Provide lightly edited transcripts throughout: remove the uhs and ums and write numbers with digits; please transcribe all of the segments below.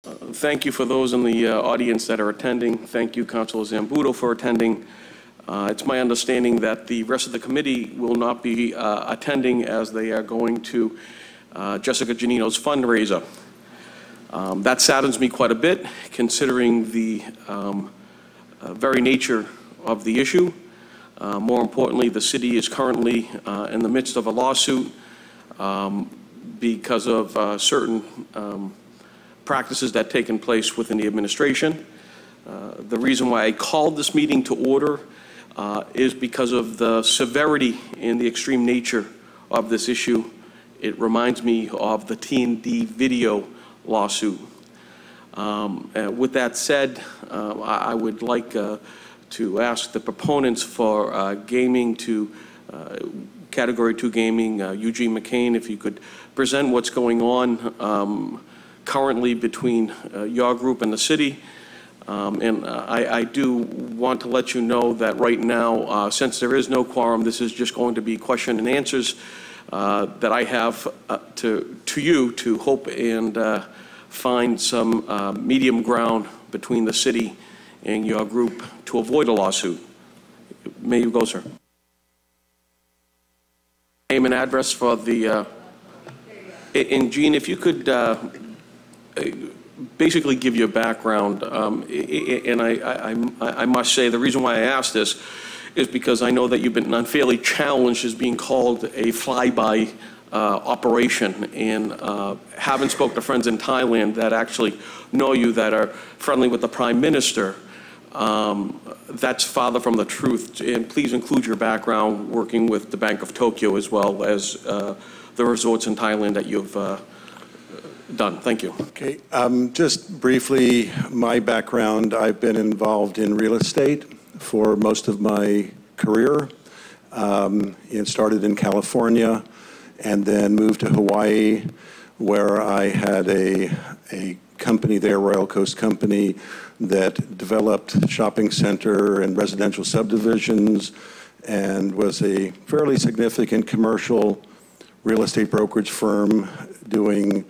Thank you for those in the audience that are attending. Thank you, Councilor Zambudo, for attending. It's my understanding that the rest of the committee will not be attending as they are going to Jessica Giannino's fundraiser. That saddens me quite a bit, considering the very nature of the issue. More importantly, the city is currently in the midst of a lawsuit because of certain practices that have taken place within the administration. The reason why I called this meeting to order is because of the severity and the extreme nature of this issue. It reminds me of the T&D video lawsuit. With that said, I would like to ask the proponents for gaming to Category 2 gaming, Eugene McCain, if you could present what's going on currently between your group and the city. And I do want to let you know that right now, since there is no quorum, this is just going to be question and answers that I have to you to hope and find some medium ground between the city and your group to avoid a lawsuit. May you go, sir. Name and address for the, and Gene, if you could basically give your background, and I must say the reason why I asked this is because I know that you've been unfairly challenged as being called a flyby operation, and having spoke to friends in Thailand that actually know you, that are friendly with the Prime Minister, that's farther from the truth. And please include your background working with the Bank of Tokyo as well as the resorts in Thailand that you've done. Thank you. Okay, just briefly, my background, I've been involved in real estate for most of my career. It started in California and then moved to Hawaii, where I had a company there, Royal Coast Company, that developed shopping center and residential subdivisions and was a fairly significant commercial real estate brokerage firm doing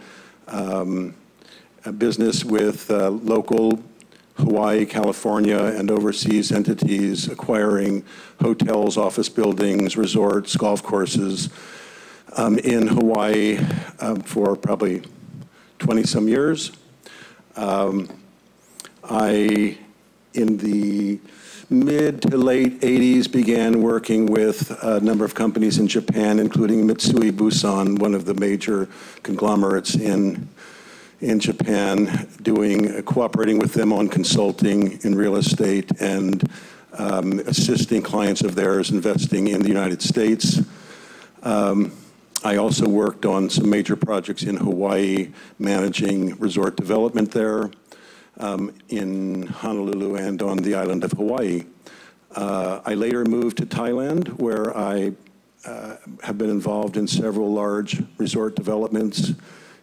a business with local Hawaii, California, and overseas entities, acquiring hotels, office buildings, resorts, golf courses in Hawaii for probably 20-some years. I, in the mid to late 80s, began working with a number of companies in Japan, including Mitsui Bussan, one of the major conglomerates in Japan, cooperating with them on consulting in real estate and assisting clients of theirs investing in the United States. I also worked on some major projects in Hawaii, managing resort development there, in Honolulu and on the island of Hawaii. I later moved to Thailand, where I have been involved in several large resort developments,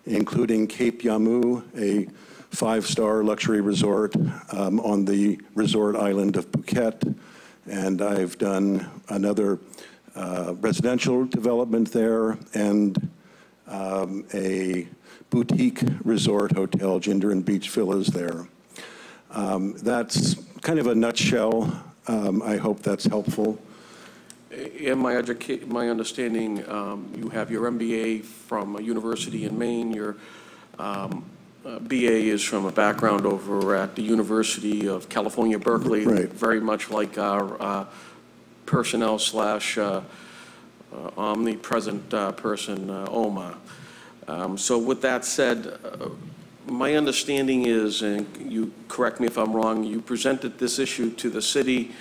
including Cape Yamu, a 5-star luxury resort on the resort island of Phuket. And I've done another residential development there and a boutique resort hotel, Jindarin Beach Villas there. That's kind of a nutshell. I hope that's helpful. In my understanding, you have your MBA from a university in Maine. Your BA is from a background over at the University of California, Berkeley, right. Very much like our personnel slash omnipresent person, Oma. So with that said, my understanding is, and you correct me if I'm wrong, you presented this issue to the city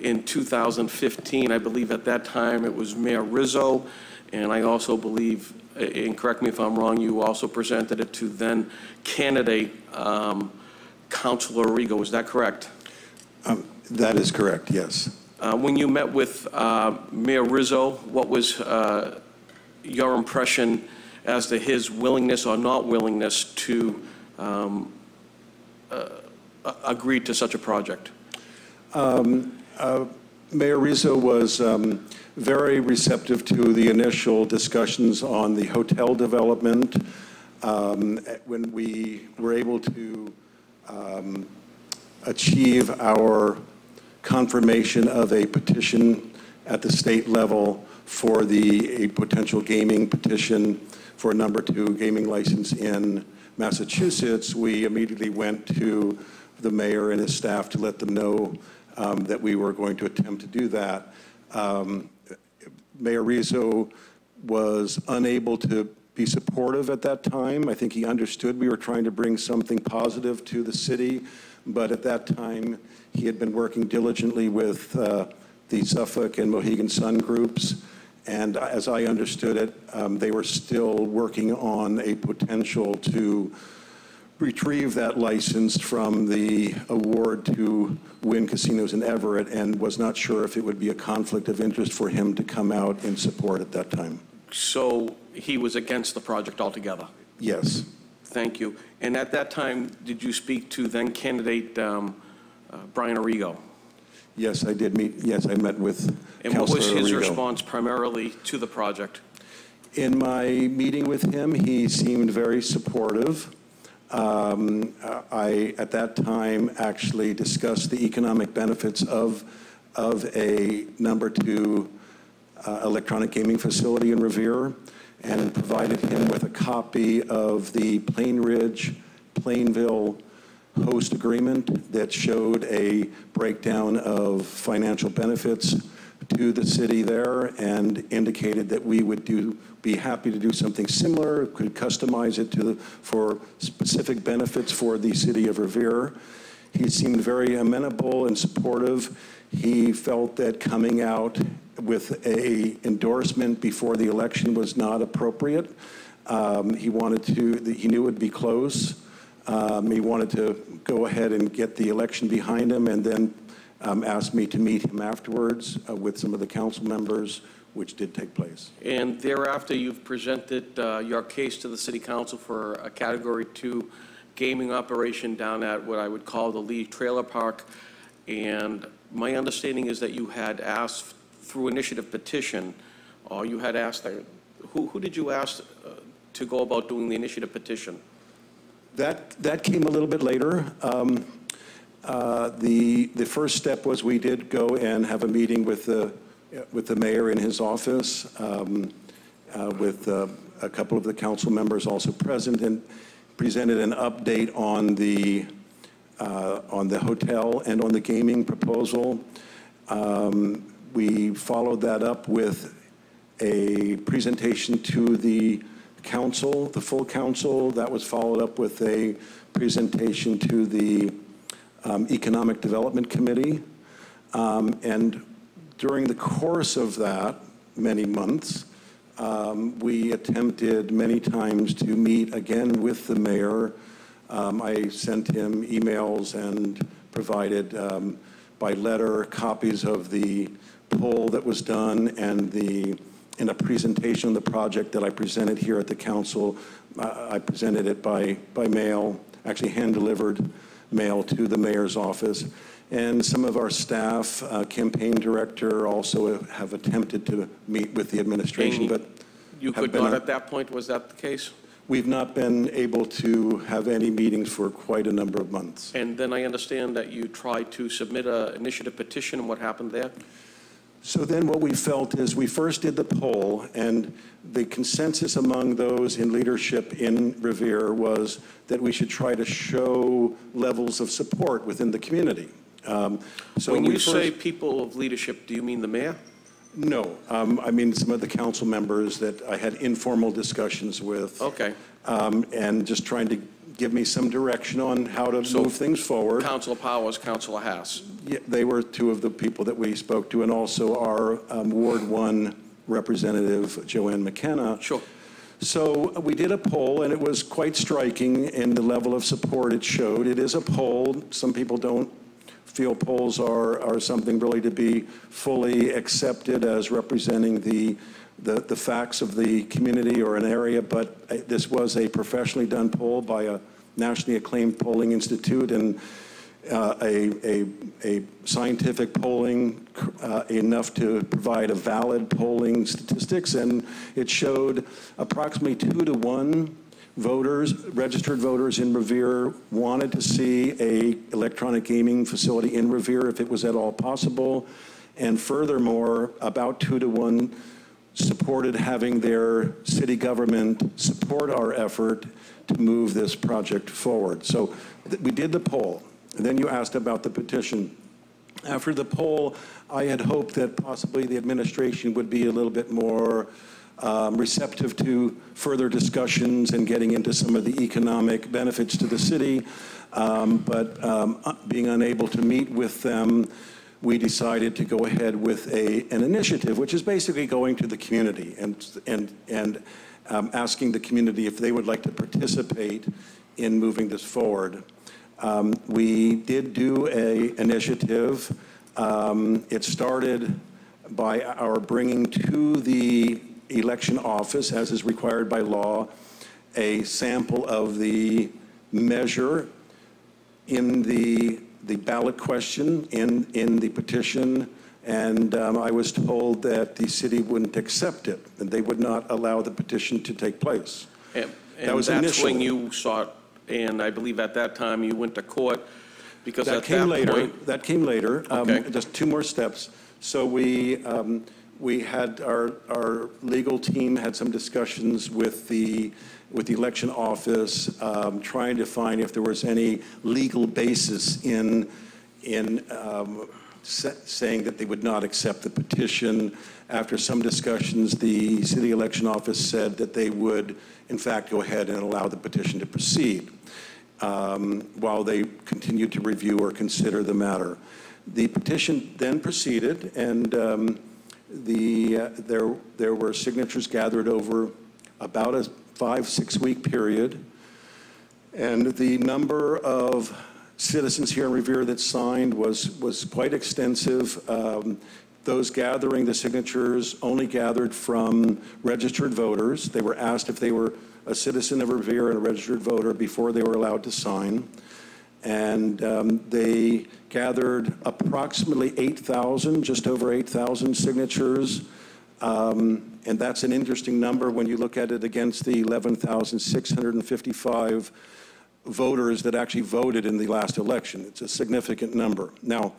in 2015. I believe at that time it was Mayor Rizzo, and I also believe, and correct me if I'm wrong, you also presented it to then candidate Councilor Arrigo. Is that correct? That is correct, yes. When you met with Mayor Rizzo, what was your impression as to his willingness or not willingness to agree to such a project? Mayor Rizzo was very receptive to the initial discussions on the hotel development. when we were able to achieve our confirmation of a petition at the state level for a potential gaming petition for a number 2 gaming license in Massachusetts, we immediately went to the mayor and his staff to let them know that we were going to attempt to do that. Mayor Rizzo was unable to be supportive at that time. I think he understood we were trying to bring something positive to the city, but at that time he had been working diligently with the Suffolk and Mohegan Sun groups, and as I understood it, they were still working on a potential to retrieve that license from the award to Wynn Casinos in Everett, and was not sure if it would be a conflict of interest for him to come out in support at that time. So he was against the project altogether? Yes. Thank you. And at that time, did you speak to then candidate Brian Arrigo? Yes, I did meet. Yes, I met with And what was Councilor his Arrigo. response primarily to the project? In my meeting with him, he seemed very supportive. I, at that time, actually discussed the economic benefits of a number 2 electronic gaming facility in Revere, and provided him with a copy of the Plain Ridge, Plainville host agreement that showed a breakdown of financial benefits to the city there, and indicated that we would be happy to do something similar, could customize it for specific benefits for the city of Revere. He seemed very amenable and supportive. He felt that coming out with an endorsement before the election was not appropriate. He knew it would be close. He wanted to go ahead and get the election behind him, and then asked me to meet him afterwards with some of the council members, which did take place. And thereafter, you've presented your case to the city council for a Category 2 gaming operation down at what I would call the Lee Trailer Park. And my understanding is that you had asked through initiative petition, or you had asked, who did you ask to go about doing the initiative petition? That came a little bit later. The first step was we did go and have a meeting with the mayor in his office, with a couple of the council members also present, and presented an update on the hotel and on the gaming proposal. We followed that up with a presentation to the council, the full council. That was followed up with a presentation to the Economic Development Committee. And during the course of that, many months, we attempted many times to meet again with the mayor. I sent him emails and provided by letter copies of the poll that was done, and in a presentation of the project that I presented here at the council, I presented it by mail, actually hand-delivered mail to the mayor's office. And some of our staff, campaign director, also have attempted to meet with the administration, but you could not at that point, was that the case? We've not been able to have any meetings for quite a number of months. And then I understand that you tried to submit an initiative petition, and what happened there? So then what we felt is we first did the poll, and the consensus among those in leadership in Revere was that we should try to show levels of support within the community. So when you say people of leadership, do you mean the mayor? No, I mean some of the council members that I had informal discussions with. Okay. And just trying to give me some direction on how to move things forward. Councilor Powers, Councilor Haas. Yeah, they were two of the people that we spoke to, and also our Ward 1 representative, Joanne McKenna. Sure. So we did a poll, and it was quite striking in the level of support it showed. It is a poll. Some people don't feel polls are something really to be fully accepted as representing the facts of the community or an area, but this was a professionally done poll by a nationally acclaimed polling institute, and a scientific polling enough to provide a valid polling statistics, and it showed approximately 2-to-1 voters, registered voters in Revere wanted to see a electronic gaming facility in Revere if it was at all possible. And furthermore, about 2-to-1 supported having their city government support our effort to move this project forward. So we did the poll. And then you asked about the petition. After the poll, I had hoped that possibly the administration would be a little bit more receptive to further discussions and getting into some of the economic benefits to the city. But being unable to meet with them, we decided to go ahead with an initiative, which is basically going to the community and asking the community if they would like to participate in moving this forward. We did do an initiative. It started by our bringing to the election office, as is required by law, a sample of the measure in the ballot question in the petition, and I was told that the city wouldn't accept it, and they would not allow the petition to take place. And that was that's initially. when you sought, and I believe at that time you went to court, because That at came that later. point... That came later. Okay. Just 2 more steps. So we had our legal team had some discussions with the election office, trying to find if there was any legal basis in saying that they would not accept the petition. After some discussions, the city election office said that they would, in fact, go ahead and allow the petition to proceed while they continued to review or consider the matter. The petition then proceeded, and there were signatures gathered over about a 5-6 week period, and the number of citizens here in Revere that signed was quite extensive. Those gathering the signatures only gathered from registered voters. They were asked if they were a citizen of Revere and a registered voter before they were allowed to sign. And they gathered approximately 8,000, just over 8,000 signatures. And that's an interesting number when you look at it against the 11,655 voters that actually voted in the last election. It's a significant number. Now,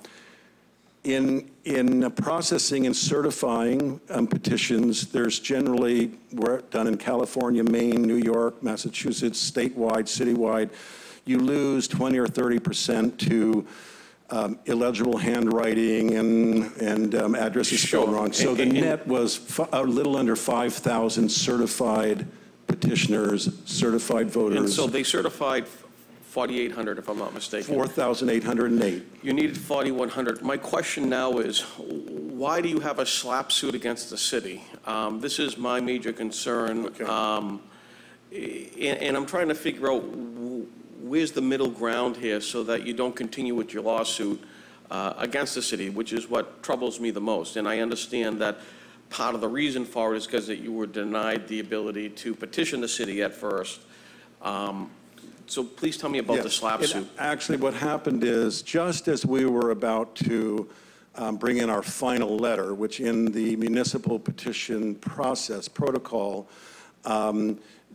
in processing and certifying petitions, there's generally work done in California, Maine, New York, Massachusetts, statewide, citywide. You lose 20 or 30% to illegible handwriting and addresses spelled wrong. So the net was a little under 5,000 certified petitioners, certified voters. And so they certified 4,800, if I'm not mistaken. 4,808. You needed 4,100. My question now is, why do you have a slap suit against the city? This is my major concern. Okay. And I'm trying to figure out where's the middle ground here so that you don't continue with your lawsuit against the city, which is what troubles me the most. And I understand that part of the reason for it is because that you were denied the ability to petition the city at first. So please tell me about the slap suit. Actually, what happened is, just as we were about to bring in our final letter, which in the municipal petition process protocol,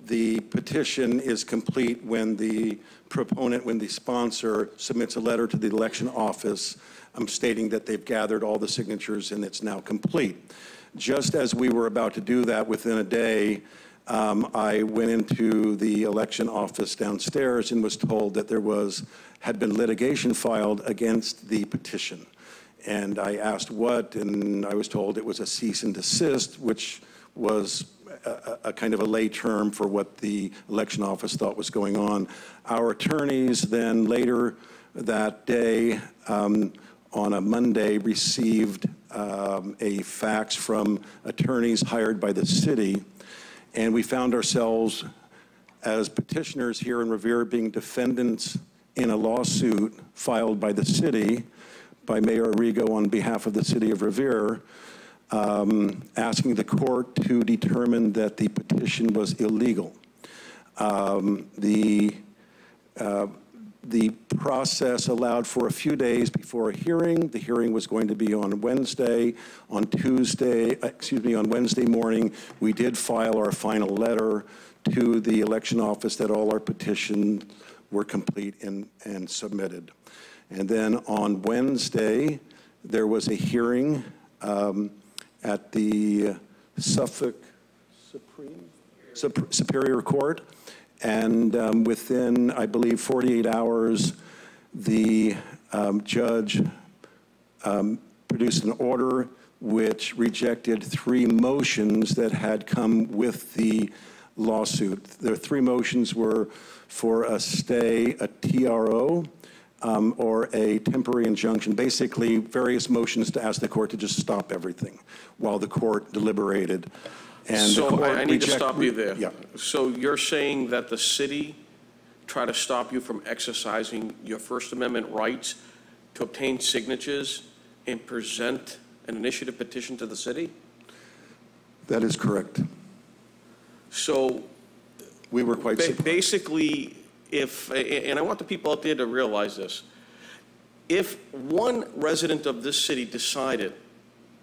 the petition is complete when the proponent, when the sponsor submits a letter to the election office stating that they've gathered all the signatures and it's now complete. Just as we were about to do that, within a day, I went into the election office downstairs and was told that there had been litigation filed against the petition. And I asked what, and I was told it was a cease and desist, which was a kind of a lay term for what the election office thought was going on. Our attorneys then later that day, on a Monday, received a fax from attorneys hired by the city, and we found ourselves as petitioners here in Revere being defendants in a lawsuit filed by the city, by Mayor Arrigo on behalf of the city of Revere, asking the court to determine that the petition was illegal. The The process allowed for a few days before a hearing. The hearing was going to be on Wednesday. On Wednesday morning, we did file our final letter to the election office that all our petitions were complete and submitted. And then on Wednesday, there was a hearing at the Suffolk Superior Court. And within, I believe, 48 hours, the judge produced an order which rejected 3 motions that had come with the lawsuit. The 3 motions were for a stay, a TRO, or a temporary injunction, basically various motions to ask the court to just stop everything while the court deliberated. And so I need to stop you there. Yeah. So you're saying that the city tried to stop you from exercising your First Amendment rights to obtain signatures and present an initiative petition to the city? That is correct. So we were quite surprised. Basically, and I want the people out there to realize this, if one resident of this city decided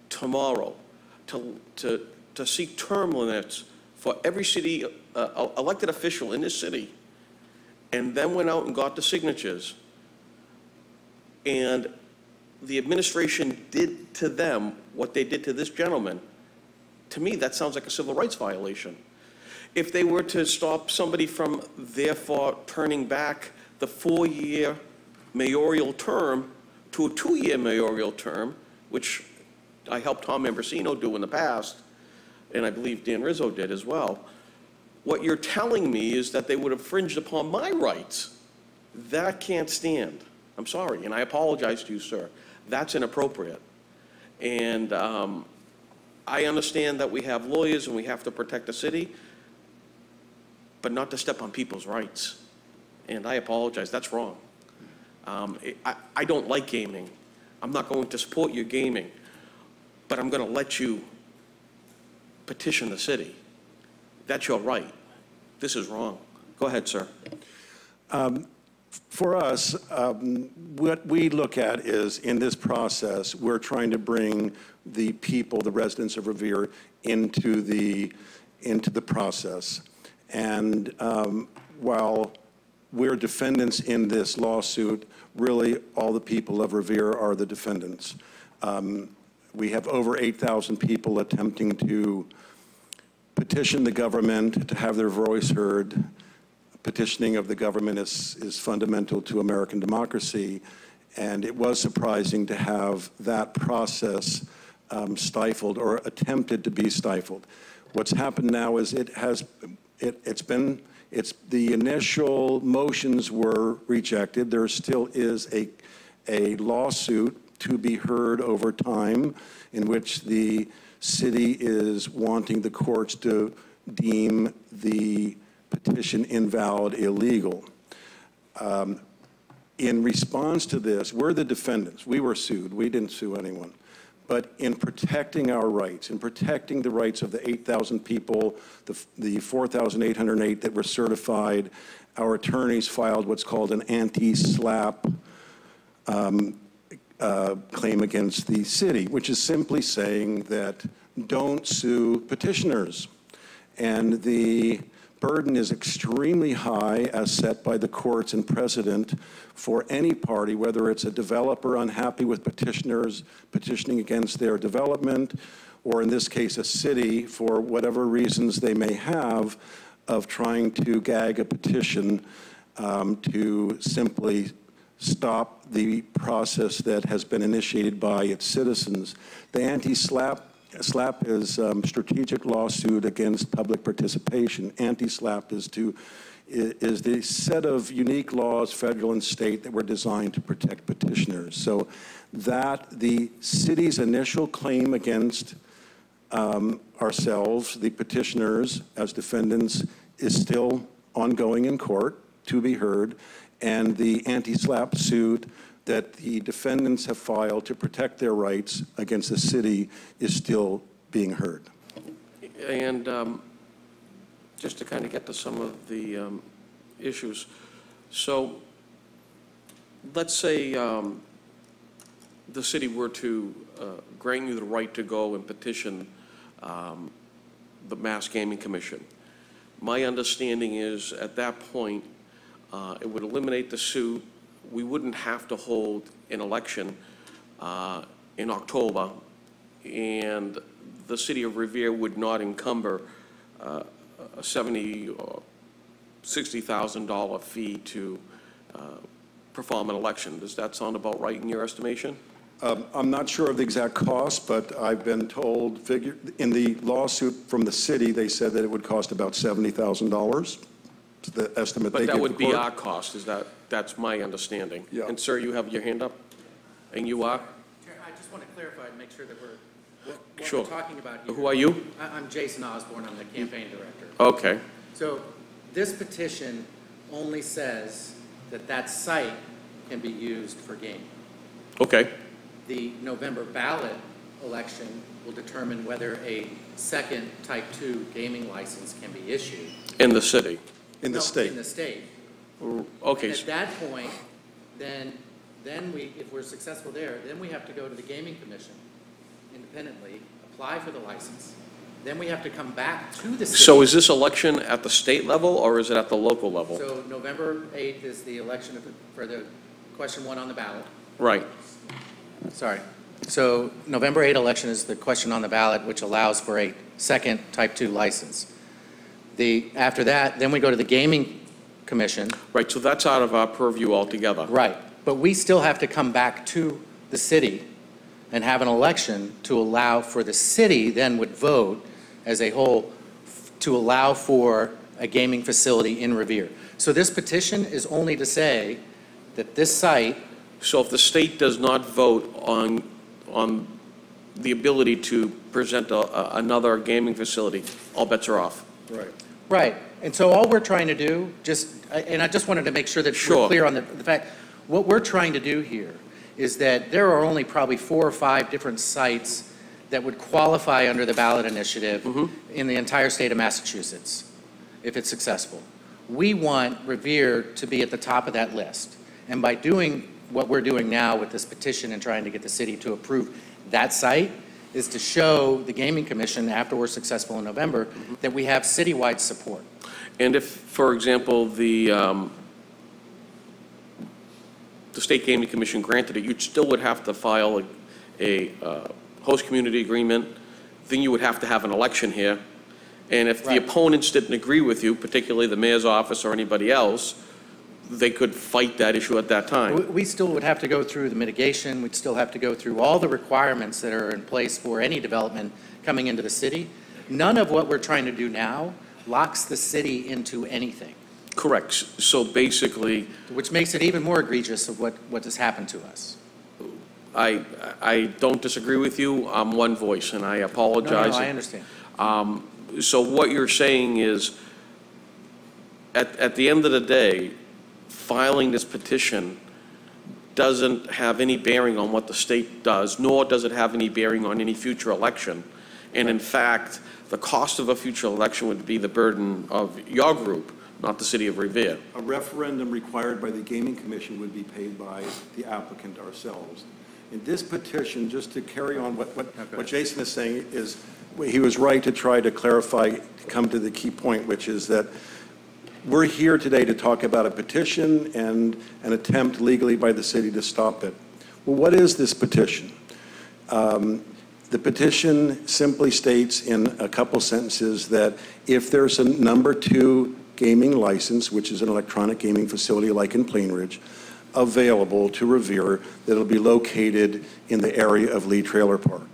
tomorrow to seek term limits for every city elected official in this city, and then went out and got the signatures, and the administration did to them what they did to this gentleman, to me, that sounds like a civil rights violation. If they were to stop somebody from therefore turning back the 4-year mayoral term to a 2-year mayoral term, which I helped Tom Ambrosino do in the past, and I believe Dan Rizzo did as well, what you're telling me is that they would have infringed upon my rights. That can't stand. I'm sorry, and I apologize to you, sir. That's inappropriate. And I understand that we have lawyers and we have to protect the city, but not to step on people's rights. And I apologize, that's wrong. I don't like gaming. I'm not going to support your gaming, but I'm going to let you petition the city. That's your right. This is wrong. Go ahead, sir. For us, what we look at is, in this process, we're trying to bring the people, the residents of Revere, into the process. And while we're defendants in this lawsuit, really all the people of Revere are the defendants. We have over 8,000 people attempting to petition the government to have their voice heard. Petitioning of the government is fundamental to American democracy, and it was surprising to have that process stifled or attempted to be stifled. What's happened now is the initial motions were rejected. There still is a lawsuit to be heard over time in which the city is wanting the courts to deem the petition invalid, illegal. In response to this, we're the defendants. We were sued. We didn't sue anyone. But in protecting our rights, in protecting the rights of the 8,000 people, the 4,808 that were certified, our attorneys filed what's called an anti-SLAPP claim against the city, which is simply saying that don't sue petitioners. And the burden is extremely high, as set by the courts and precedent, for any party, whether it's a developer unhappy with petitioners petitioning against their development, or in this case a city, for whatever reasons they may have, of trying to gag a petition to simply stop the process that has been initiated by its citizens. The anti-SLAPP is strategic lawsuit against public participation. Anti-SLAPP is the set of unique laws, federal and state, that were designed to protect petitioners. So that the city's initial claim against ourselves, the petitioners as defendants, is still ongoing in court to be heard, and the anti-SLAPP suit that the defendants have filed to protect their rights against the city is still being heard. And just to kind of get to some of the issues. So let's say the city were to grant you the right to go and petition the Mass Gaming Commission. My understanding is, at that point, it would eliminate the suit. We wouldn't have to hold an election in October, and the city of Revere would not encumber a $70,000 or $60,000 fee to perform an election. Does that sound about right in your estimation? I'm not sure of the exact cost, but I've been told, in the lawsuit from the city, they said that it would cost about $70,000. It's the estimate they But give that the would be court. our cost, that's my understanding. Yeah. And sir, you have your hand up? And you are? Chair, I just want to clarify and make sure that what Sure. we're talking about here. Who are you? I'm Jason Osborne, I'm the campaign director. Okay. So this petition only says that that site can be used for gaming. Okay. The November ballot election will determine whether a second type 2 gaming license can be issued. In the city? In the No, state. In the state. Okay. And at that point, then we, if we're successful there, then we have to go to the Gaming Commission independently, apply for the license. Then we have to come back to the city. So is this election at the state level, or is it at the local level? So November 8th is the election for the question 1 on the ballot. Right. Sorry. So November 8th election is the question on the ballot, which allows for a second type 2 license. After that, then we go to the Gaming Commission. Right, so that's out of our purview altogether. Right. But we still have to come back to the city and have an election to allow for the city then would vote as a whole to allow for a gaming facility in Revere. So this petition is only to say that this site. So if the state does not vote on the ability to present another gaming facility, all bets are off. Right. Right. And so all we're trying to do, and I just wanted to make sure that Sure. we're clear on the fact, what we're trying to do here is that there are only probably 4 or 5 different sites that would qualify under the ballot initiative in the entire state of Massachusetts, if it's successful. We want Revere to be at the top of that list. And by doing what we're doing now with this petition and trying to get the city to approve that site, is to show the Gaming Commission, after we're successful in November, that we have citywide support. And if, for example, the State Gaming Commission granted it, you still would have to file a host community agreement, then you would have to have an election here. And if the Right. opponents didn't agree with you, particularly the mayor's office or anybody else, they could fight that issue at that time. We still would have to go through the mitigation, we'd still have to go through all the requirements that are in place for any development coming into the city. None of what we're trying to do now locks the city into anything, Correct. So basically, which makes it even more egregious of what has happened to us. I don't disagree with you. I'm one voice, and I No, apologize. I understand. So what you're saying is, at the end of the day, filing this petition doesn't have any bearing on what the state does, nor does it have any bearing on any future election. And in fact, the cost of a future election would be the burden of your group, not the city of Revere. A referendum required by the Gaming Commission would be paid by the applicant ourselves. In this petition, just to carry on what Jason is saying, is he was right to try to clarify, to come to the key point, which is that we're here today to talk about a petition and an attempt legally by the city to stop it. Well, what is this petition? The petition simply states in a couple sentences that if there's a number 2 gaming license, which is an electronic gaming facility like in Plainridge, available to Revere, that it'll be located in the area of Lee Trailer Park.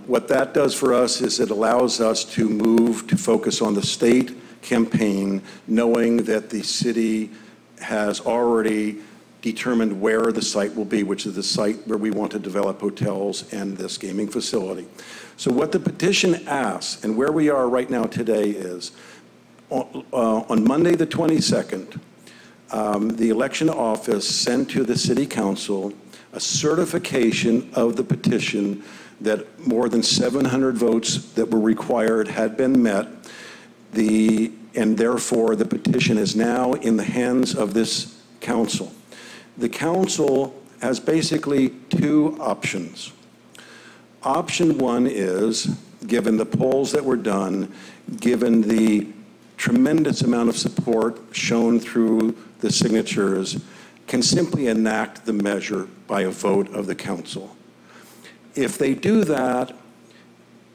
What that does for us is it allows us to move to focus on the state campaign, knowing that the city has already determined where the site will be, which is the site where we want to develop hotels and this gaming facility. So what the petition asks, and where we are right now today, is on Monday the 22nd, the election office sent to the city council a certification of the petition that more than 700 votes that were required had been met. And therefore, the petition is now in the hands of this council. The council has basically two options. Option one is, given the polls that were done, given the tremendous amount of support shown through the signatures, can simply enact the measure by a vote of the council. If they do that,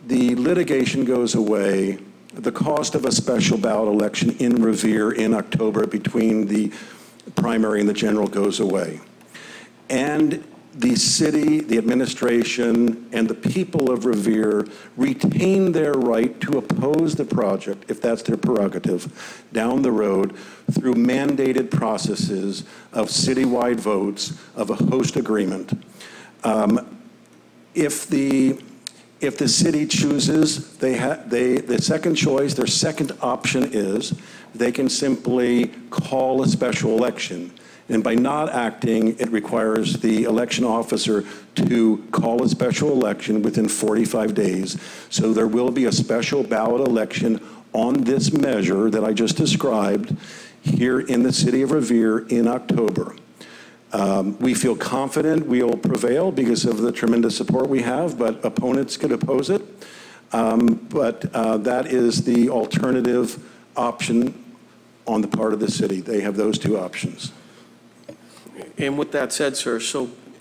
the litigation goes away. The cost of a special ballot election in Revere in October between the primary and the general goes away. And the city, the administration, and the people of Revere retain their right to oppose the project, if that's their prerogative, down the road through mandated processes of citywide votes of a host agreement. If the city chooses, the second choice, their second option is they can simply call a special election. And by not acting, it requires the election officer to call a special election within 45 days. So there will be a special ballot election on this measure that I just described here in the city of Revere in October. We feel confident we'll prevail because of the tremendous support we have, but opponents could oppose it. That is the alternative option on the part of the city. They have those two options. And with that said, sir,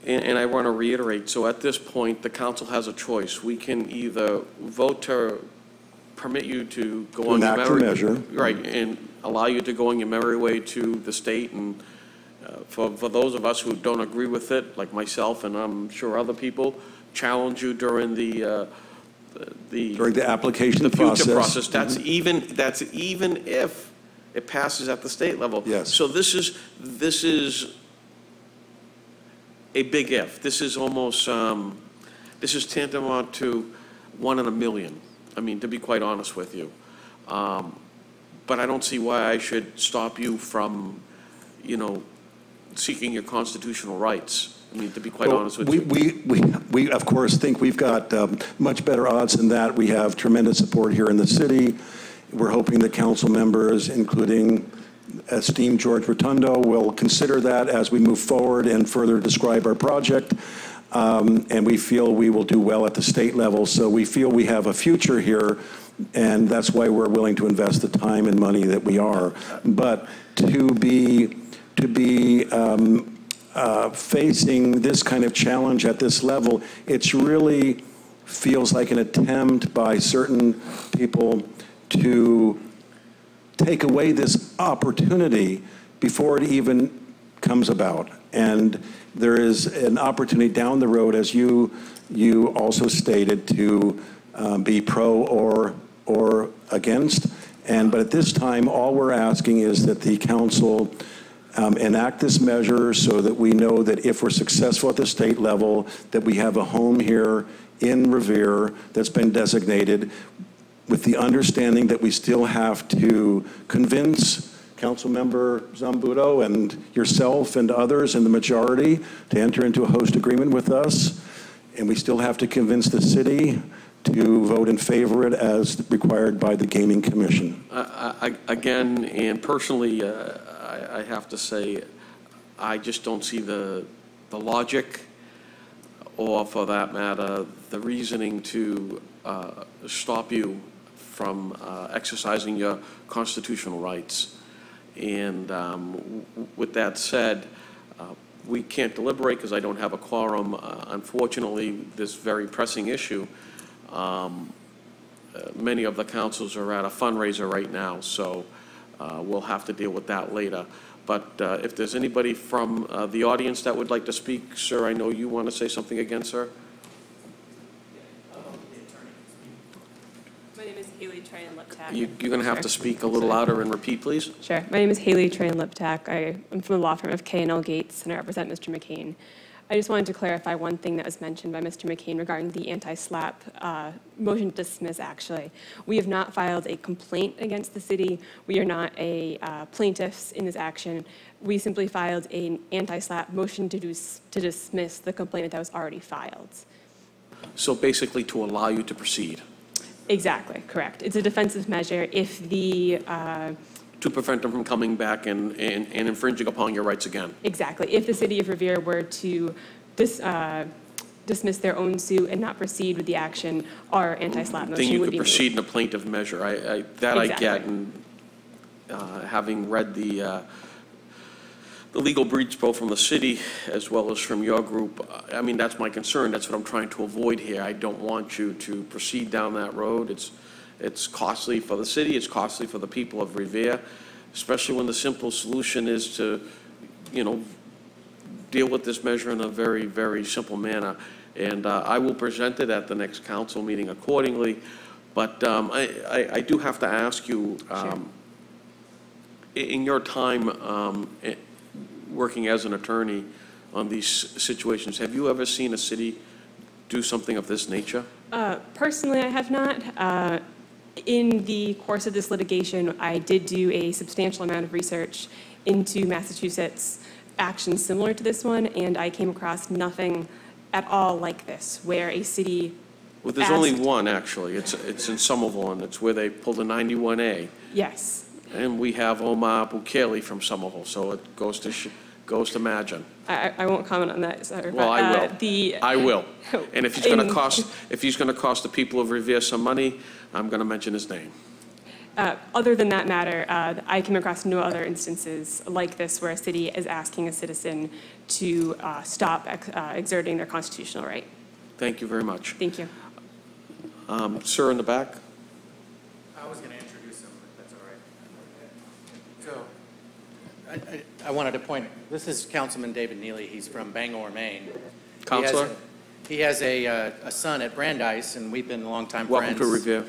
and I want to reiterate, so at this point, the council has a choice. We can either vote to permit you to go on your merry measure. Right, and allow you to go on your merry way to the state, and for those of us who don't agree with it, like myself and I'm sure other people, challenge you during the application future process. Mm-hmm. That's even if it passes at the state level. Yes. So this is a big if. This is almost, this is tantamount to 1 in a million. I mean, to be quite honest with you. But I don't see why I should stop you from, seeking your constitutional rights. I mean, to be quite honest with you. We of course think we've got much better odds than that. We have tremendous support here in the city. We're hoping the council members, including esteemed George Rotundo, will consider that as we move forward and further describe our project. And we feel we will do well at the state level. So we feel we have a future here, and that's why we're willing to invest the time and money that we are. But to be facing this kind of challenge at this level, it's really feels like an attempt by certain people to take away this opportunity before it even comes about. And there is an opportunity down the road, as you also stated, to be pro or against. But at this time, all we're asking is that the council enact this measure so that we know that if we're successful at the state level, that we have a home here in Revere that's been designated, with the understanding that we still have to convince Councilmember Zambuto and yourself and others in the majority to enter into a host agreement with us. And we still have to convince the city to vote in favor of it as required by the Gaming Commission. Again, and personally, I have to say, I just don't see the logic, or for that matter, the reasoning to stop you from exercising your constitutional rights. And with that said, we can't deliberate because I don't have a quorum. Unfortunately, this very pressing issue, many of the councils are at a fundraiser right now, so we'll have to deal with that later. But if there's anybody from the audience that would like to speak, sir, I know you want to say something again, sir. My name is Haley Tran-Liptak. You're going to have to speak a little louder and repeat, please. Sure. My name is Haley Tran-Liptak. I'm from the law firm of K&L Gates, and I represent Mr. McCain. I just wanted to clarify one thing that was mentioned by Mr. McCain regarding the anti-SLAPP motion to dismiss, actually. We have not filed a complaint against the city. We are not plaintiffs in this action. We simply filed an anti-SLAPP motion to dismiss the complaint that was already filed. So basically to allow you to proceed. Exactly, correct. It's a defensive measure if the to prevent them from coming back and infringing upon your rights again. Exactly. If the city of Revere were to dismiss their own suit and not proceed with the action, our anti-SLAPP Then motion you would could be proceed in moved. a plaintiff measure. That I get, Exactly. and having read the legal briefs both from the city as well as from your group, I mean, that's my concern. That's what I'm trying to avoid here. I don't want you to proceed down that road. It's costly for the city, it's costly for the people of Revere, especially when the simple solution is to, deal with this measure in a very, very simple manner. And I will present it at the next council meeting accordingly. But I do have to ask you, Sure. in your time working as an attorney on these situations, have you ever seen a city do something of this nature? Personally, I have not. In the course of this litigation, I did do a substantial amount of research into Massachusetts actions similar to this one, and I came across nothing at all like this, where a city Well, there's only asked- one, actually. It's in Somerville, and it's where they pulled a 91A. Yes. And we have Omar Bukele from Somerville, so it goes to imagine. I won't comment on that, sir. Well, but, I will. I will. Oh, And if he's going to in- cost the people of Revere some money, I'm going to mention his name. Other than that matter, I came across no other instances like this where a city is asking a citizen to stop exerting their constitutional right. Thank you very much. Thank you. Sir in the back? I was going to introduce him, but that's all right. So, I wanted to point, this is Councilman David Neely. He's from Bangor, Maine. Counselor? He has a son at Brandeis, and we've been longtime friends. Welcome to Revere.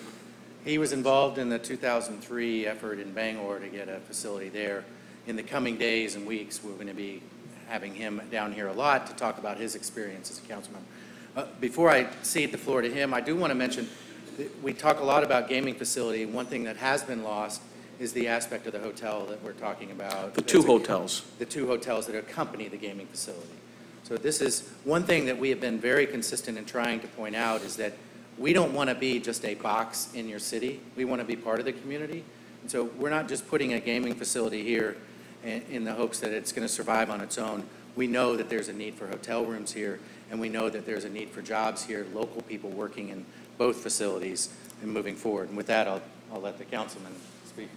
He was involved in the 2003 effort in Bangor to get a facility there. In the coming days and weeks, we're going to be having him down here a lot to talk about his experience as a council member. Before I cede the floor to him, I do want to mention, that we talk a lot about gaming facility. One thing that has been lost is the aspect of the hotel that we're talking about. The two hotels. The two hotels that accompany the gaming facility. So this is one thing that we have been very consistent in trying to point out, is that we don't want to be just a box in your city. We want to be part of the community. And so we're not just putting a gaming facility here in the hopes that it's going to survive on its own. We know that there's a need for hotel rooms here, and we know that there's a need for jobs here, local people working in both facilities and moving forward. And with that, I'll let the councilman speak.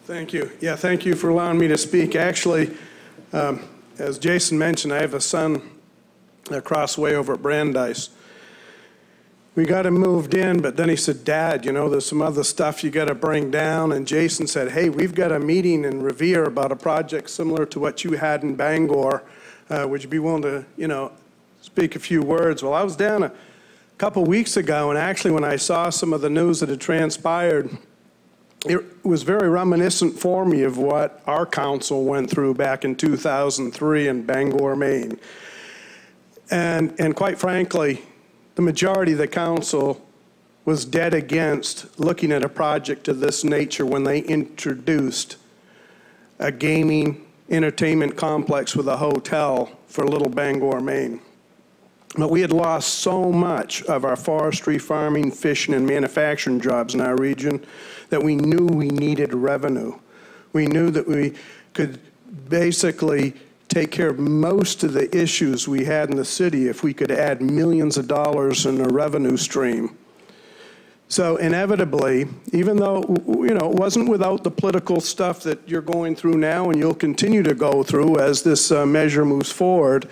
Thank you. Yeah, thank you for allowing me to speak. Actually, as Jason mentioned, I have a son across the way over at Brandeis. We got him moved in, but then he said, Dad, there's some other stuff you got to bring down. And Jason said, hey, we've got a meeting in Revere about a project similar to what you had in Bangor. Would you be willing to, speak a few words? Well, I was down a couple weeks ago, and actually when I saw some of the news that had transpired, it was very reminiscent for me of what our council went through back in 2003 in Bangor, Maine. And quite frankly, the majority of the council was dead against looking at a project of this nature when they introduced a gaming entertainment complex with a hotel for Little Bangor, Maine. But we had lost so much of our forestry, farming, fishing, and manufacturing jobs in our region that we knew we needed revenue. We knew that we could basically take care of most of the issues we had in the city if we could add millions of dollars in a revenue stream. So inevitably, even though, it wasn't without the political stuff that you're going through now and you'll continue to go through as this measure moves forward,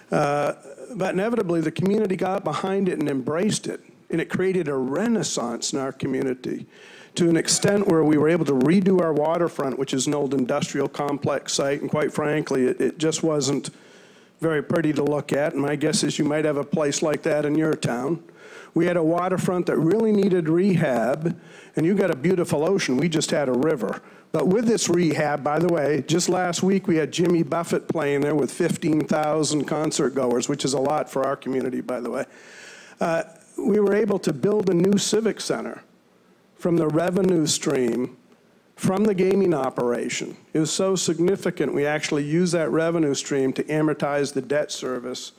but inevitably the community got behind it and embraced it, and it created a renaissance in our community to an extent where we were able to redo our waterfront, which is an old industrial complex site, and quite frankly, it just wasn't very pretty to look at, and my guess is you might have a place like that in your town. We had a waterfront that really needed rehab, and you got a beautiful ocean. We just had a river. But with this rehab, by the way, just last week we had Jimmy Buffett playing there with 15,000 concert goers, which is a lot for our community, by the way. We were able to build a new civic center from the revenue stream from the gaming operation. It was so significant we actually used that revenue stream to amortize the debt service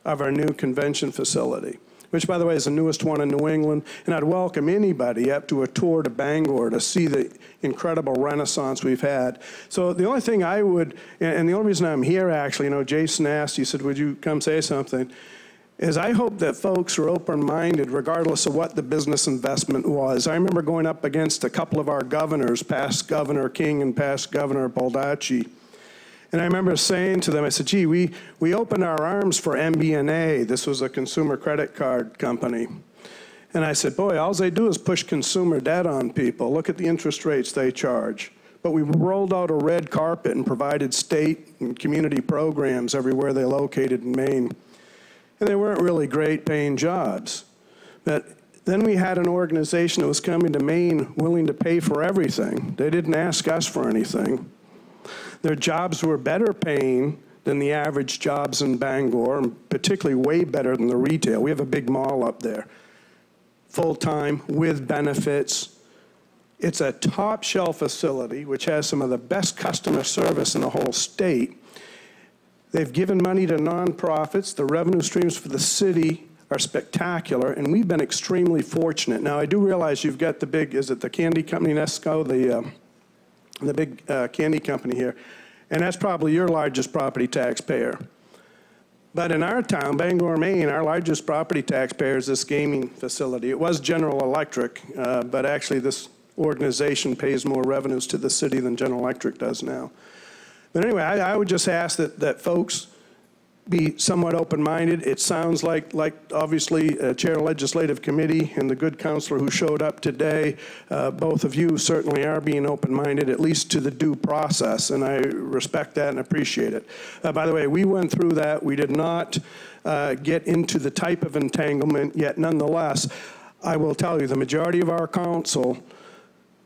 of our new convention facility. which, by the way, is the newest one in New England. And I'd welcome anybody up to a tour to Bangor to see the incredible renaissance we've had. So the only thing I would, and the only reason I'm here, actually, Jason asked, he said, would you come say something? Is I hope that folks are open-minded regardless of what the business investment was. I remember going up against a couple of our governors, past Governor King and past Governor Baldacci. And I remember saying to them, I said, gee, we opened our arms for MBNA. This was a consumer credit card company. And I said, boy, all they do is push consumer debt on people. Look at the interest rates they charge. But we rolled out a red carpet and provided state and community programs everywhere they located in Maine. And they weren't really great paying jobs. But then we had an organization that was coming to Maine willing to pay for everything. They didn't ask us for anything. Their jobs were better paying than the average jobs in Bangor, and particularly way better than the retail. We have a big mall up there. Full-time, with benefits. It's a top-shelf facility, which has some of the best customer service in the whole state. They've given money to nonprofits. The revenue streams for the city are spectacular, and we've been extremely fortunate. Now, I do realize you've got the big, is it the candy company, Nesco, the big candy company here, and that's probably your largest property taxpayer. But in our town, Bangor, Maine, our largest property taxpayer is this gaming facility. It was General Electric, but actually this organization pays more revenues to the city than General Electric does now. But anyway, I would just ask that folks be somewhat open-minded. It sounds like obviously Chair of the Legislative Committee and the good counselor who showed up today, both of you certainly are being open-minded, at least to the due process, and I respect that and appreciate it. By the way, we went through that. We did not get into the type of entanglement, yet nonetheless, I will tell you, the majority of our council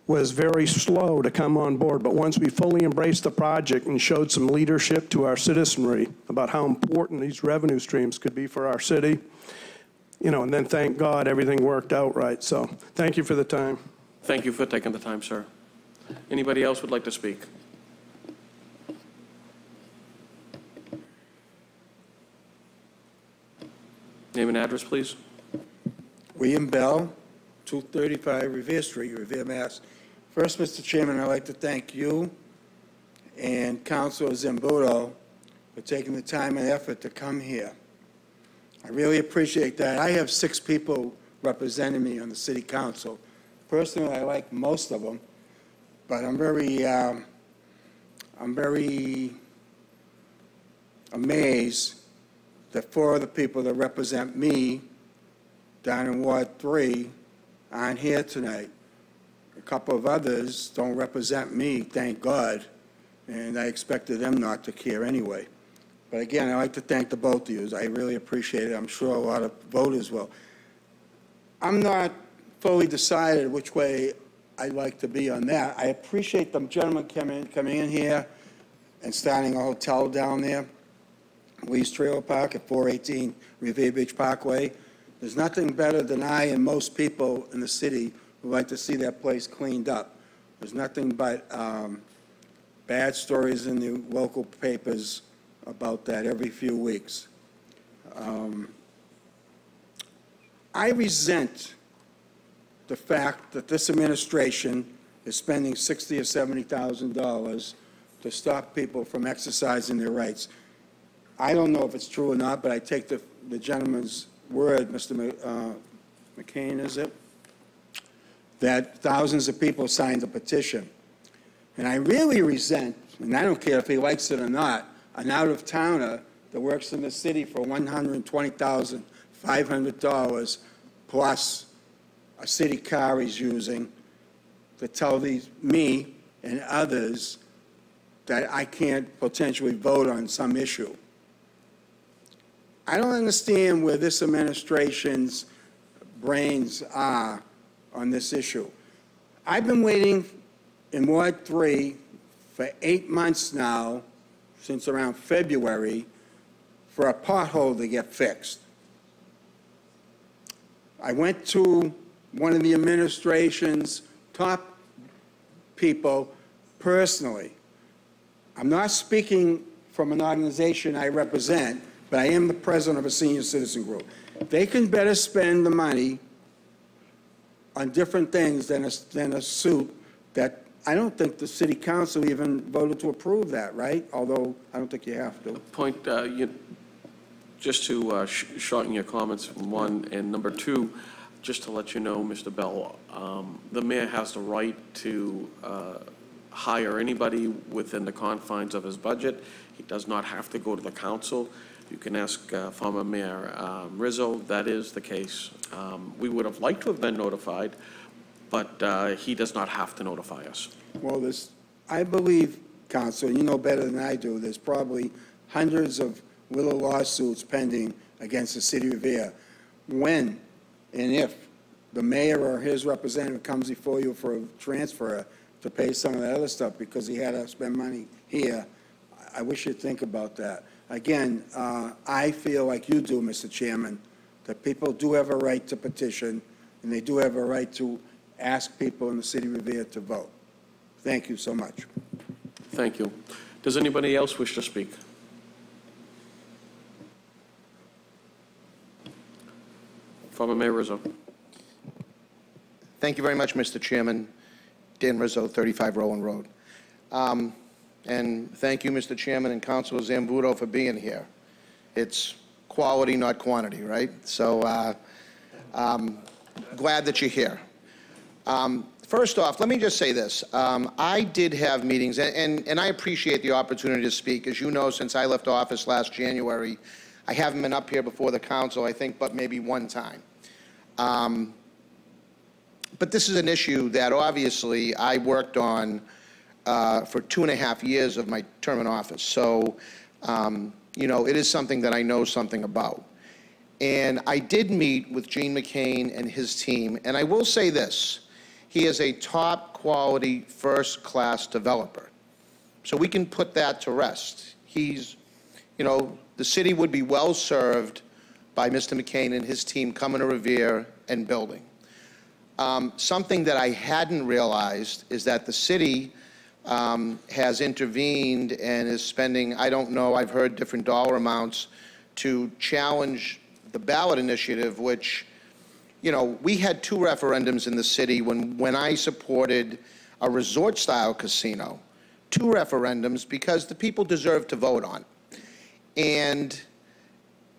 was very slow to come on board, but once we fully embraced the project and showed some leadership to our citizenry about how important these revenue streams could be for our city, and then thank God everything worked out right. So thank you for the time. Thank you for taking the time, sir. Anybody else would like to speak? Name and address, please. William Bell, 235 Revere Street, Revere, Mass. First, Mr. Chairman, I'd like to thank you and Councilor Zambuto for taking the time and effort to come here. I really appreciate that. I have 6 people representing me on the City Council. Personally, I like most of them, but I'm very amazed that 4 of the people that represent me down in Ward 3 aren't here tonight. A couple of others don't represent me, thank God, and I expected them not to care anyway. But again, I'd like to thank the both of you. I really appreciate it. I'm sure a lot of voters will. I'm not fully decided which way I'd like to be on that. I appreciate the gentleman coming in here and starting a hotel down there, Lee's Trailer Park at 418 Revere Beach Parkway. There's nothing better than I and most people in the city who like to see that place cleaned up. There's nothing but bad stories in the local papers about that every few weeks. I resent the fact that this administration is spending $60,000 or $70,000 to stop people from exercising their rights. I don't know if it's true or not, but I take the gentleman's word, Mr. McCain, is it? That thousands of people signed the petition. And I really resent, and I don't care if he likes it or not, an out-of-towner that works in the city for $120,500 plus a city car he's using to tell me and others that I can't potentially vote on some issue. I don't understand where this administration's brains are on this issue. I've been waiting in Ward 3 for 8 months now, since around February, for a pothole to get fixed. I went to one of the administration's top people personally. I'm not speaking from an organization I represent, but I am the president of a senior citizen group. They can better spend the money on different things than a suit that, I don't think the city council even voted to approve that, right? Although, I don't think you have to. Point, just to shorten your comments, one, and number two, just to let you know, Mr. Bell, the mayor has the right to hire anybody within the confines of his budget. He does not have to go to the council. You can ask former Mayor Rizzo, that is the case. We would have liked to have been notified, but he does not have to notify us. Well, I believe, Council, you know better than I do, there's probably hundreds of little lawsuits pending against the city of Revere. When and if the mayor or his representative comes before you for a transfer to pay some of that other stuff because he had to spend money here, I wish you'd think about that. Again, I feel like you do, Mr. Chairman, that people do have a right to petition, and they do have a right to ask people in the city of Revere to vote. Thank you so much. Thank you. Does anybody else wish to speak? Former Mayor Rizzo. Thank you very much, Mr. Chairman. Dan Rizzo, 35 Rowan Road. And thank you, Mr. Chairman and Councilor Zambuto, for being here. It's quality, not quantity, right? So glad that you're here. First off, let me just say this. I did have meetings, and I appreciate the opportunity to speak. As you know, since I left office last January, I haven't been up here before the council, I think, but maybe one time. But this is an issue that obviously I worked on for 2.5 years of my term in office. So, you know, it is something that I know something about. And I did meet with Gene McCain and his team, and I will say this. He is a top quality, first-class developer. So we can put that to rest. He's, you know, the city would be well served by Mr. McCain and his team coming to Revere and building. Something that I hadn't realized is that the city has intervened and is spending, I don't know, I've heard different dollar amounts to challenge the ballot initiative, which, you know, we had 2 referendums in the city when I supported a resort-style casino. 2 referendums because the people deserve to vote on. And,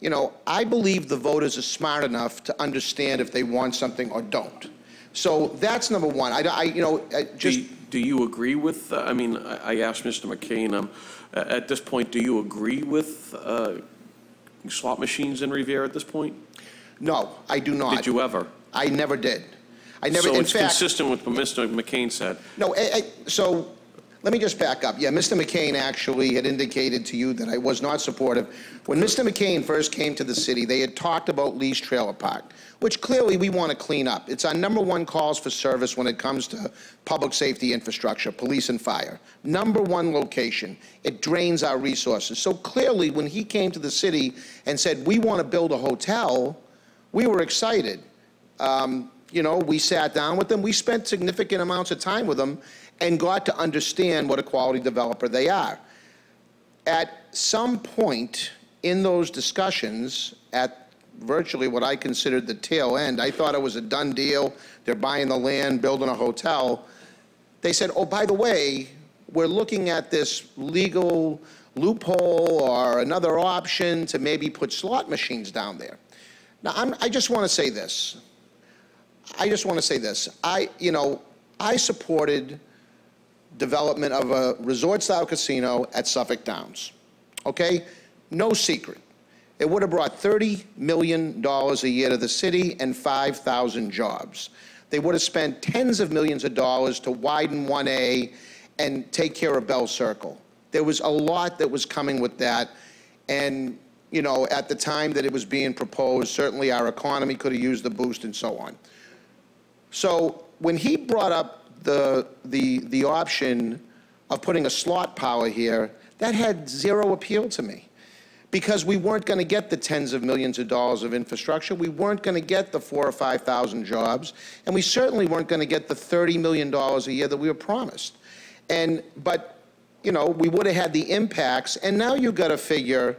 you know, I believe the voters are smart enough to understand if they want something or don't. So that's number one. Do you agree with, I mean, I asked Mr. McCain, at this point, do you agree with slot machines in Revere at this point? No, I do not. Did you ever? I never did. I never. So in it's fact, consistent with what Mr. McCain said? No, so let me just back up. Yeah, Mr. McCain actually had indicated to you that I was not supportive. When Mr. McCain first came to the city, they had talked about Lee's Trailer Park, which clearly we want to clean up. It's our #1 calls for service when it comes to public safety infrastructure, police and fire. #1 location. It drains our resources. So clearly, when he came to the city and said, we want to build a hotel, we were excited. You know, we sat down with them. We spent significant amounts of time with them and got to understand what a quality developer they are. At some point in those discussions, at virtually what I considered the tail end, I thought it was a done deal. They're buying the land, building a hotel. They said, oh, by the way, we're looking at this legal loophole or another option to maybe put slot machines down there. Now, I just want to say this. I supported development of a resort-style casino at Suffolk Downs, okay? No secret. It would have brought $30 million a year to the city and 5,000 jobs. They would have spent tens of millions of dollars to widen 1A and take care of Bell Circle. There was a lot that was coming with that, and you know, at the time that it was being proposed, certainly our economy could have used the boost and so on. So when he brought up the option of putting a slot parlor here, that had zero appeal to me because we weren't going to get the tens of millions of dollars of infrastructure. We weren't going to get the 4,000 or 5,000 jobs, and we certainly weren't going to get the $30 million a year that we were promised. But, you know, we would have had the impacts, and now you've got to figure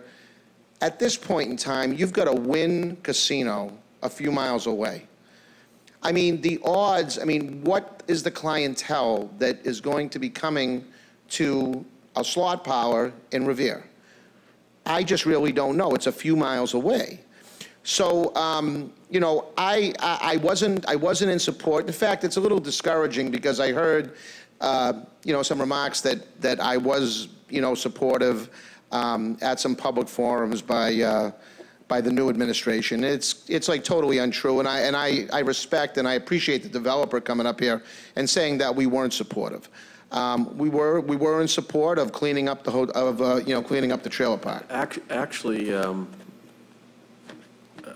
at this point in time, you've got a Wynn Casino a few miles away. I mean, the odds, I mean, what is the clientele that is going to be coming to a slot parlor in Revere? I just really don't know. It's a few miles away. So, you know, I wasn't in support. In fact, it's a little discouraging because I heard, you know, some remarks that I was, you know, supportive at some public forums by the new administration. It's like totally untrue, and I respect and I appreciate the developer coming up here and saying that we weren't supportive. We were in support of cleaning up cleaning up the trailer park. Actually,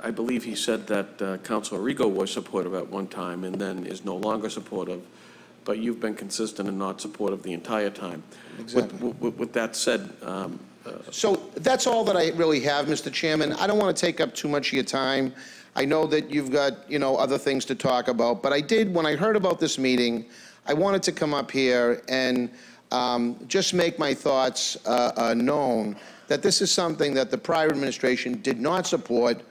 I believe he said that Councilor Rigo was supportive at one time and then is no longer supportive, but you've been consistent and not supportive the entire time. Exactly. With that said, so that's all that I really have, Mr. Chairman. I don't want to take up too much of your time. I know that you've got, you know, other things to talk about, but I did, when I heard about this meeting, I wanted to come up here and just make my thoughts known that this is something that the prior administration did not support,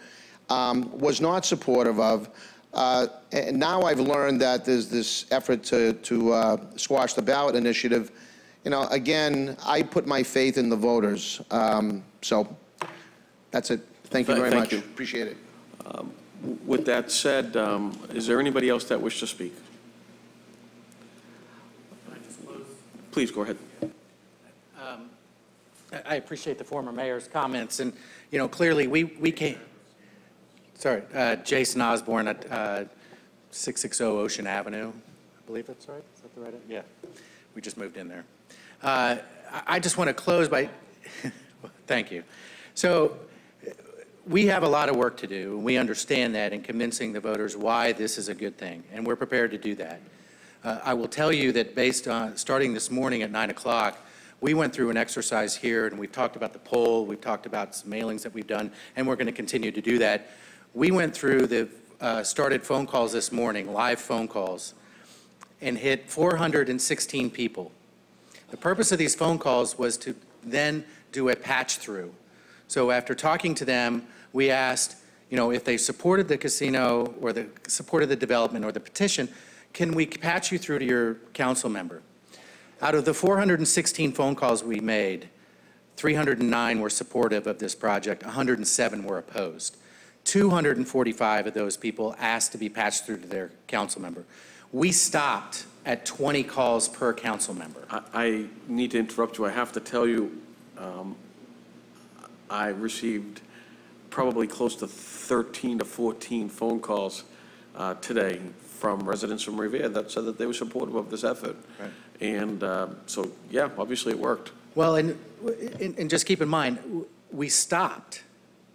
was not supportive of. And now I've learned that there's this effort to squash the ballot initiative. You know, again, I put my faith in the voters. So that's it. Thank you very much. Thank you. Appreciate it. with that said, is there anybody else that wishes to speak? Please, go ahead. I appreciate the former mayor's comments, and, you know, clearly we came, sorry, Jason Osborne at 660 Ocean Avenue, I believe that's right, is that the right, yeah, we just moved in there. I just want to close by, thank you. So we have a lot of work to do, and we understand that in convincing the voters why this is a good thing, and we're prepared to do that. I will tell you that based on, starting this morning at 9 o'clock, we went through an exercise here, and we've talked about the poll, we've talked about some mailings that we've done, and we're going to continue to do that. We went through the started phone calls this morning, live phone calls, and hit 416 people. The purpose of these phone calls was to then do a patch through. So after talking to them, we asked, you know, if they supported the casino or supported the development or the petition, can we patch you through to your council member? Out of the 416 phone calls we made, 309 were supportive of this project, 107 were opposed. 245 of those people asked to be patched through to their council member. We stopped at 20 calls per council member. I need to interrupt you. I have to tell you, I received probably close to 13 to 14 phone calls today from residents from Revere that said that they were supportive of this effort. Right. And so, yeah, obviously it worked. Well, and just keep in mind, we stopped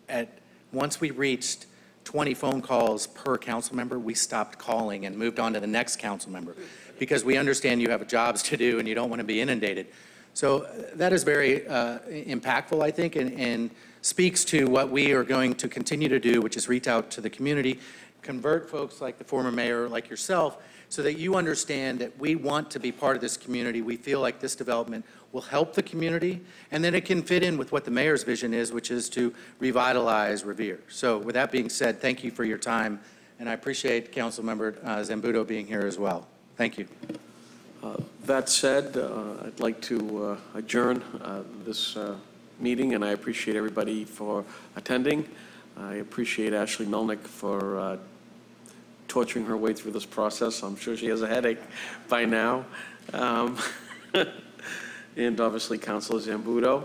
at, once we reached 20 phone calls per council member, we stopped calling and moved on to the next council member because we understand you have jobs to do and you don't want to be inundated. So that is very impactful, I think, and speaks to what we are going to continue to do, which is reach out to the community, convert folks like the former mayor, like yourself, so that you understand that we want to be part of this community. We feel like this development will help the community, and then it can fit in with what the mayor's vision is, which is to revitalize Revere. So with that being said, thank you for your time, and I appreciate Councilmember Zambudo being here as well. Thank you. That said, I'd like to adjourn this meeting, and I appreciate everybody for attending. I appreciate Ashley Melnick for torturing her way through this process. I'm sure she has a headache by now. And obviously, Councilor Zambudo.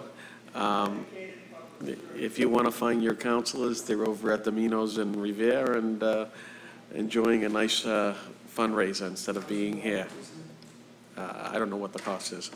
If you want to find your councilors, they're over at the Minos in Revere and enjoying a nice fundraiser instead of being here. I don't know what the cost is.